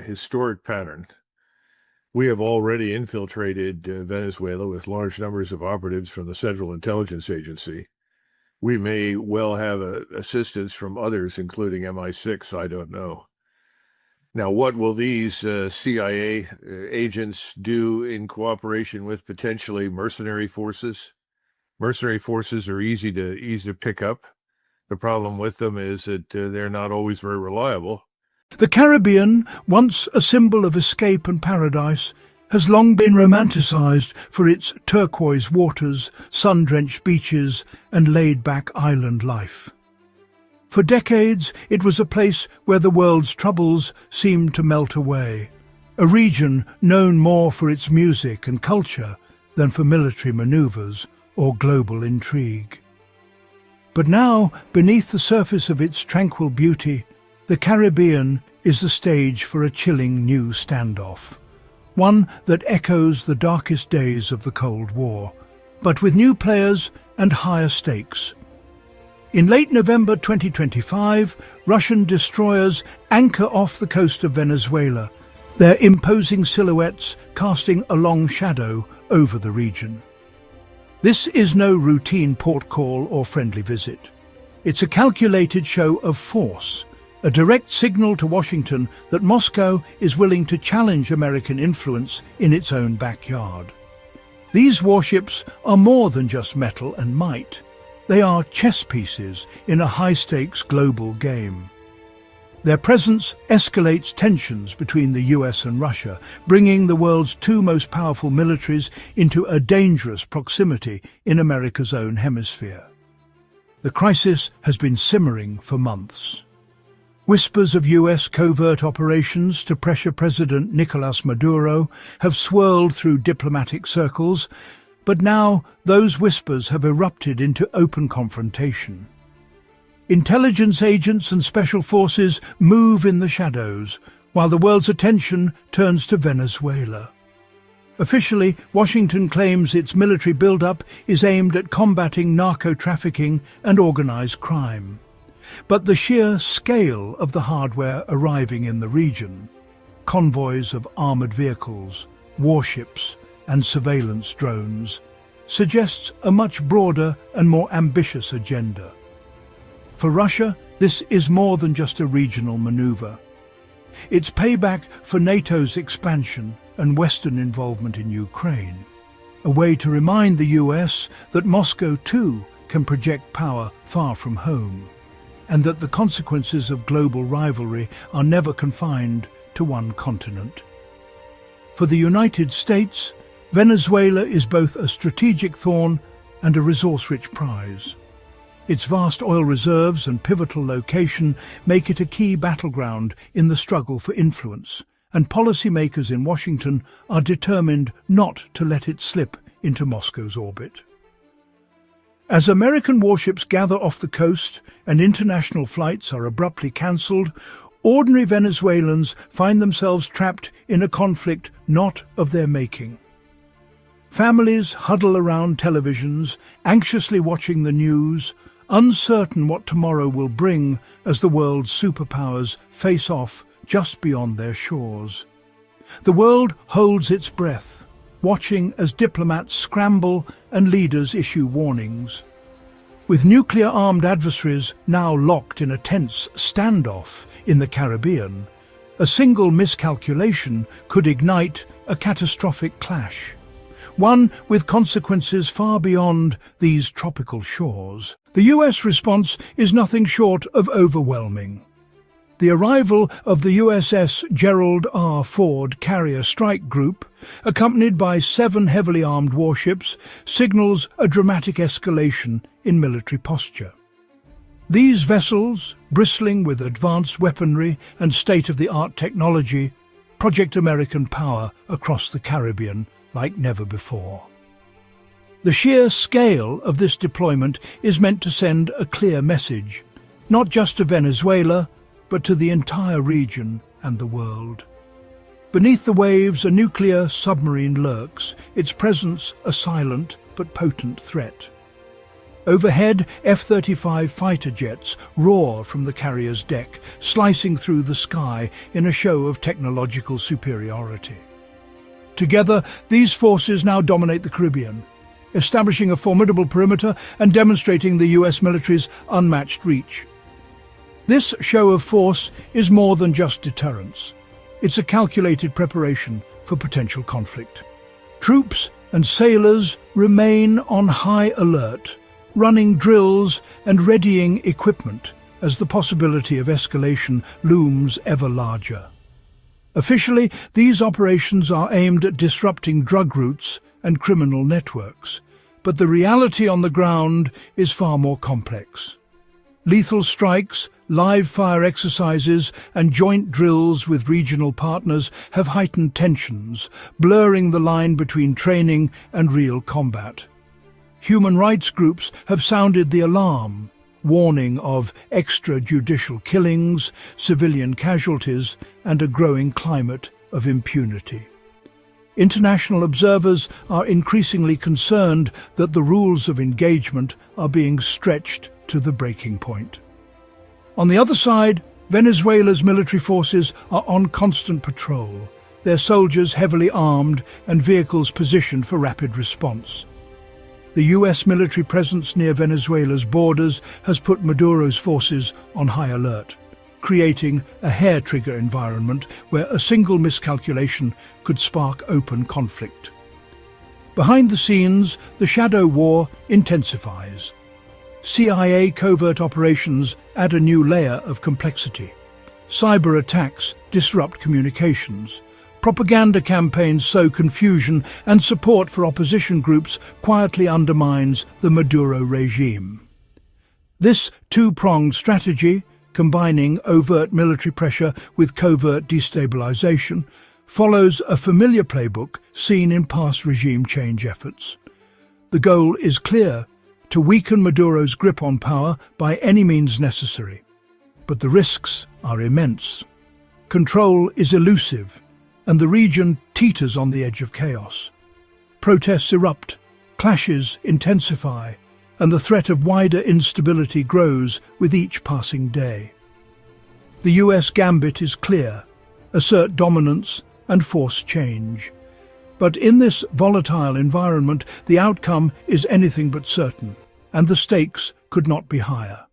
historic pattern. We have already infiltrated Venezuela with large numbers of operatives from the Central Intelligence Agency. We may well have assistance from others, including MI6, I don't know. Now, what will these CIA agents do in cooperation with potentially mercenary forces? Mercenary forces are easy to pick up. The problem with them is that they're not always very reliable. The Caribbean, once a symbol of escape and paradise, has long been romanticized for its turquoise waters, sun-drenched beaches, and laid-back island life. For decades, it was a place where the world's troubles seemed to melt away, a region known more for its music and culture than for military maneuvers or global intrigue. But now, beneath the surface of its tranquil beauty, the Caribbean is the stage for a chilling new standoff, one that echoes the darkest days of the Cold War, but with new players and higher stakes. In late November 2025, Russian destroyers anchor off the coast of Venezuela, their imposing silhouettes casting a long shadow over the region. This is no routine port call or friendly visit. It's a calculated show of force, a direct signal to Washington that Moscow is willing to challenge American influence in its own backyard. These warships are more than just metal and might. They are chess pieces in a high-stakes global game. Their presence escalates tensions between the US and Russia, bringing the world's two most powerful militaries into a dangerous proximity in America's own hemisphere. The crisis has been simmering for months. Whispers of US covert operations to pressure President Nicolas Maduro have swirled through diplomatic circles, but now those whispers have erupted into open confrontation. Intelligence agents and special forces move in the shadows, while the world's attention turns to Venezuela. Officially, Washington claims its military buildup is aimed at combating narco-trafficking and organized crime. But the sheer scale of the hardware arriving in the region, convoys of armored vehicles, warships, and surveillance drones, suggests a much broader and more ambitious agenda. For Russia, this is more than just a regional maneuver. It's payback for NATO's expansion and Western involvement in Ukraine, a way to remind the US that Moscow too can project power far from home, and that the consequences of global rivalry are never confined to one continent. For the United States, Venezuela is both a strategic thorn and a resource-rich prize. Its vast oil reserves and pivotal location make it a key battleground in the struggle for influence, and policymakers in Washington are determined not to let it slip into Moscow's orbit. As American warships gather off the coast and international flights are abruptly cancelled, ordinary Venezuelans find themselves trapped in a conflict not of their making. Families huddle around televisions, anxiously watching the news, uncertain what tomorrow will bring as the world's superpowers face off just beyond their shores. The world holds its breath, watching as diplomats scramble and leaders issue warnings. With nuclear-armed adversaries now locked in a tense standoff in the Caribbean, a single miscalculation could ignite a catastrophic clash, one with consequences far beyond these tropical shores. The US response is nothing short of overwhelming. The arrival of the USS Gerald R. Ford Carrier Strike Group, accompanied by 7 heavily armed warships, signals a dramatic escalation in military posture. These vessels, bristling with advanced weaponry and state-of-the-art technology, project American power across the Caribbean like never before. The sheer scale of this deployment is meant to send a clear message, not just to Venezuela, but to the entire region and the world. Beneath the waves, a nuclear submarine lurks, its presence a silent but potent threat. Overhead, F-35 fighter jets roar from the carrier's deck, slicing through the sky in a show of technological superiority. Together, these forces now dominate the Caribbean, establishing a formidable perimeter and demonstrating the US military's unmatched reach. This show of force is more than just deterrence. It's a calculated preparation for potential conflict. Troops and sailors remain on high alert, running drills and readying equipment as the possibility of escalation looms ever larger. Officially, these operations are aimed at disrupting drug routes and criminal networks, but the reality on the ground is far more complex. Lethal strikes, live fire exercises and joint drills with regional partners have heightened tensions, blurring the line between training and real combat. Human rights groups have sounded the alarm, warning of extrajudicial killings, civilian casualties, and a growing climate of impunity. International observers are increasingly concerned that the rules of engagement are being stretched to the breaking point. On the other side, Venezuela's military forces are on constant patrol, their soldiers heavily armed and vehicles positioned for rapid response. The US military presence near Venezuela's borders has put Maduro's forces on high alert, creating a hair-trigger environment where a single miscalculation could spark open conflict. Behind the scenes, the shadow war intensifies. CIA covert operations add a new layer of complexity. Cyber attacks disrupt communications. Propaganda campaigns sow confusion, and support for opposition groups quietly undermines the Maduro regime. This two-pronged strategy, combining overt military pressure with covert destabilization, follows a familiar playbook seen in past regime change efforts. The goal is clear: to weaken Maduro's grip on power by any means necessary. But the risks are immense. Control is elusive, and the region teeters on the edge of chaos. Protests erupt, clashes intensify, and the threat of wider instability grows with each passing day. The US gambit is clear: assert dominance and force change. But in this volatile environment, the outcome is anything but certain, and the stakes could not be higher.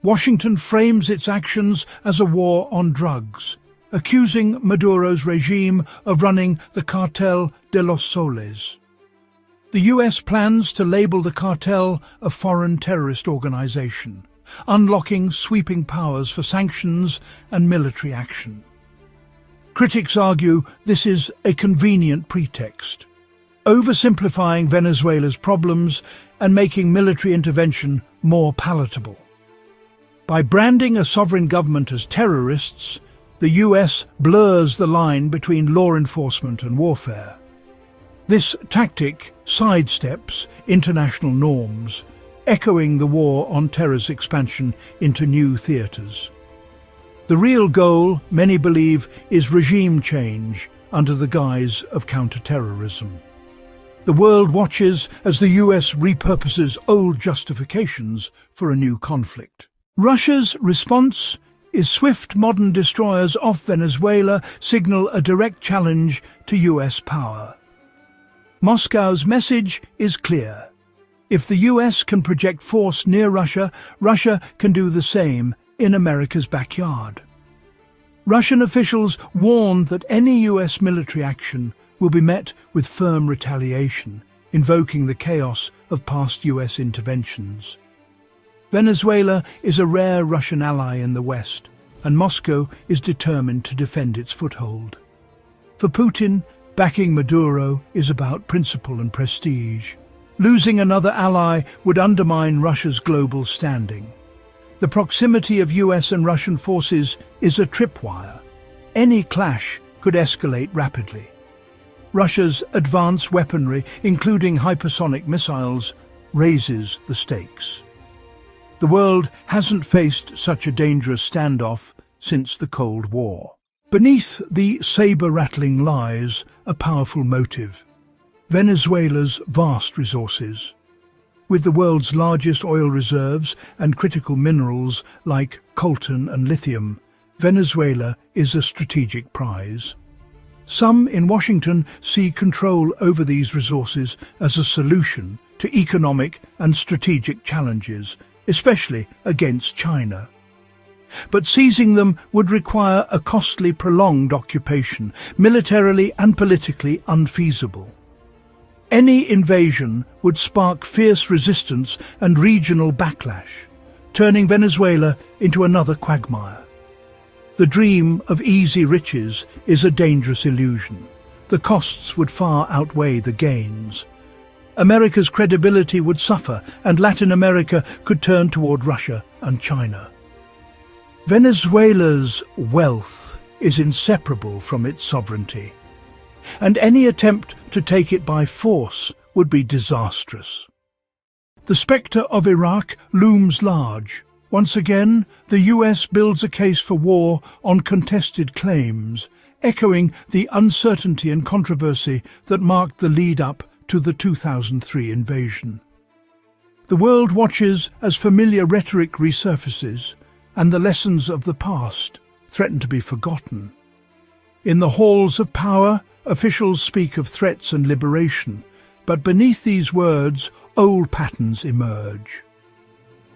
Washington frames its actions as a war on drugs, accusing Maduro's regime of running the Cartel de los Soles. The US plans to label the cartel a foreign terrorist organization, unlocking sweeping powers for sanctions and military action. Critics argue this is a convenient pretext, oversimplifying Venezuela's problems and making military intervention more palatable. By branding a sovereign government as terrorists, the US blurs the line between law enforcement and warfare. This tactic sidesteps international norms, echoing the war on terror's expansion into new theaters. The real goal, many believe, is regime change under the guise of counterterrorism. The world watches as the US repurposes old justifications for a new conflict. Russia's response is swift modern destroyers off Venezuela signal a direct challenge to US power. Moscow's message is clear: if the US can project force near Russia, Russia can do the same in America's backyard. Russian officials warn that any US military action will be met with firm retaliation, invoking the chaos of past US interventions. Venezuela is a rare Russian ally in the West, and Moscow is determined to defend its foothold. For Putin, backing Maduro is about principle and prestige. Losing another ally would undermine Russia's global standing. The proximity of US and Russian forces is a tripwire. Any clash could escalate rapidly. Russia's advanced weaponry, including hypersonic missiles, raises the stakes. The world hasn't faced such a dangerous standoff since the Cold War. Beneath the saber-rattling lies a powerful motive: Venezuela's vast resources. With the world's largest oil reserves and critical minerals like coltan and lithium, Venezuela is a strategic prize. Some in Washington see control over these resources as a solution to economic and strategic challenges, especially against China. But seizing them would require a costly, prolonged occupation, militarily and politically unfeasible. Any invasion would spark fierce resistance and regional backlash, turning Venezuela into another quagmire. The dream of easy riches is a dangerous illusion. The costs would far outweigh the gains. America's credibility would suffer, and Latin America could turn toward Russia and China. Venezuela's wealth is inseparable from its sovereignty, and any attempt to take it by force would be disastrous. The spectre of Iraq looms large. Once again, the US builds a case for war on contested claims, echoing the uncertainty and controversy that marked the lead-up to the 2003 invasion. The world watches as familiar rhetoric resurfaces, and the lessons of the past threaten to be forgotten. In the halls of power, officials speak of threats and liberation, but beneath these words, old patterns emerge.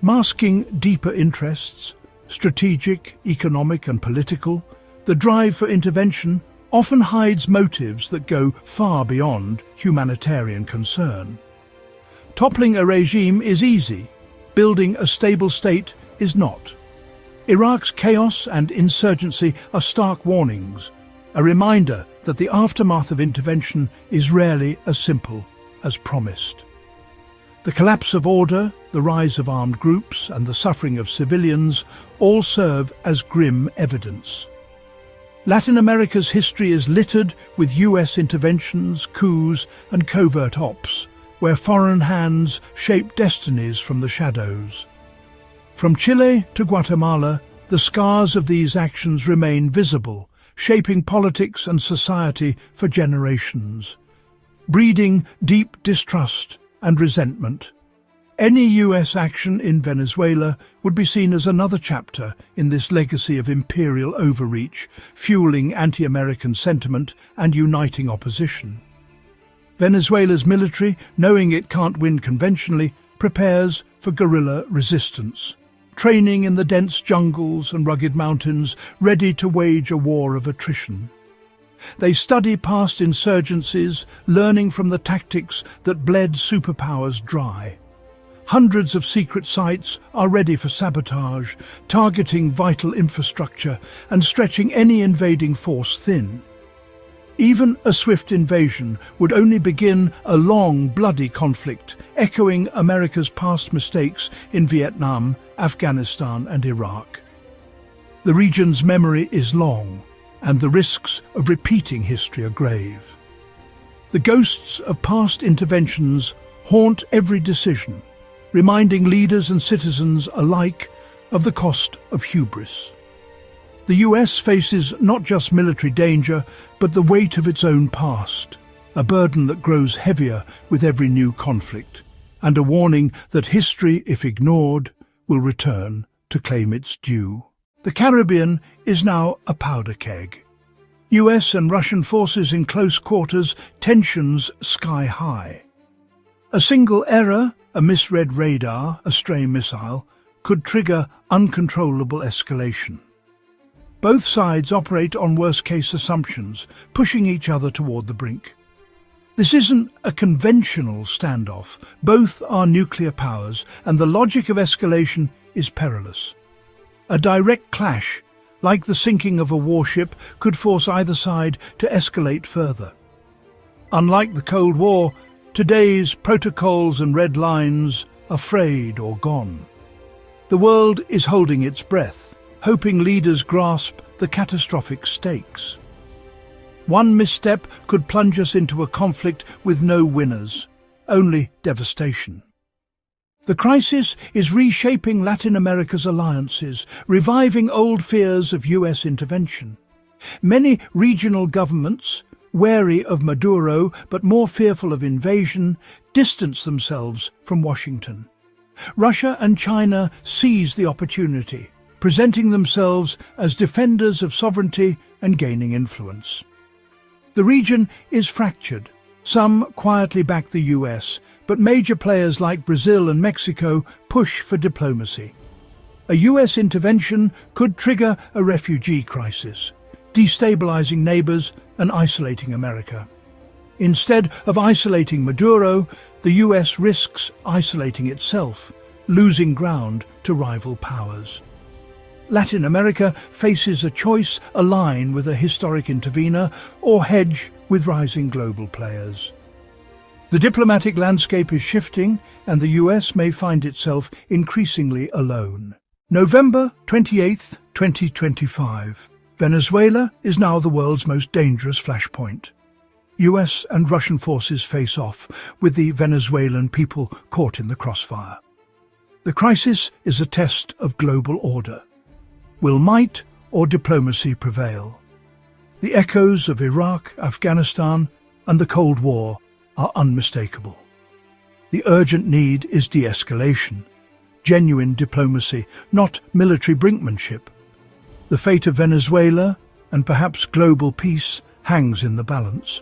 Masking deeper interests, strategic, economic and political, the drive for intervention often hides motives that go far beyond humanitarian concern. Toppling a regime is easy, building a stable state is not. Iraq's chaos and insurgency are stark warnings, a reminder that the aftermath of intervention is rarely as simple as promised. The collapse of order, the rise of armed groups, and the suffering of civilians all serve as grim evidence. Latin America's history is littered with US interventions, coups, and covert ops, where foreign hands shape destinies from the shadows. From Chile to Guatemala, the scars of these actions remain visible, shaping politics and society for generations, breeding deep distrust and resentment. Any US action in Venezuela would be seen as another chapter in this legacy of imperial overreach, fueling anti-American sentiment and uniting opposition. Venezuela's military, knowing it can't win conventionally, prepares for guerrilla resistance, training in the dense jungles and rugged mountains, ready to wage a war of attrition. They study past insurgencies, learning from the tactics that bled superpowers dry. Hundreds of secret sites are ready for sabotage, targeting vital infrastructure and stretching any invading force thin. Even a swift invasion would only begin a long, bloody conflict, echoing America's past mistakes in Vietnam, Afghanistan and Iraq. The region's memory is long, and the risks of repeating history are grave. The ghosts of past interventions haunt every decision, reminding leaders and citizens alike of the cost of hubris. The US faces not just military danger, but the weight of its own past, a burden that grows heavier with every new conflict, and a warning that history, if ignored, will return to claim its due. The Caribbean is now a powder keg. US and Russian forces in close quarters, tensions sky high. A single error, a misread radar, a stray missile, could trigger uncontrollable escalation. Both sides operate on worst-case assumptions, pushing each other toward the brink. This isn't a conventional standoff. Both are nuclear powers, and the logic of escalation is perilous. A direct clash, like the sinking of a warship, could force either side to escalate further. Unlike the Cold War, today's protocols and red lines are frayed or gone. The world is holding its breath, hoping leaders grasp the catastrophic stakes. One misstep could plunge us into a conflict with no winners, only devastation. The crisis is reshaping Latin America's alliances, reviving old fears of US intervention. Many regional governments, wary of Maduro but more fearful of invasion, distance themselves from Washington. Russia and China seize the opportunity, presenting themselves as defenders of sovereignty and gaining influence. The region is fractured. Some quietly back the US, but major players like Brazil and Mexico push for diplomacy. A US intervention could trigger a refugee crisis, destabilizing neighbors and isolating America. Instead of isolating Maduro, the US risks isolating itself, losing ground to rival powers. Latin America faces a choice: align with a historic intervener or hedge with rising global players. The diplomatic landscape is shifting, and the US may find itself increasingly alone. November 28, 2025. Venezuela is now the world's most dangerous flashpoint. US and Russian forces face off, with the Venezuelan people caught in the crossfire. The crisis is a test of global order. Will might or diplomacy prevail? The echoes of Iraq, Afghanistan, and the Cold War are unmistakable. The urgent need is de-escalation, genuine diplomacy, not military brinkmanship. The fate of Venezuela, and perhaps global peace, hangs in the balance.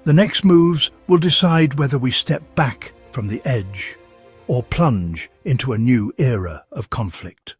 The next moves will decide whether we step back from the edge or plunge into a new era of conflict.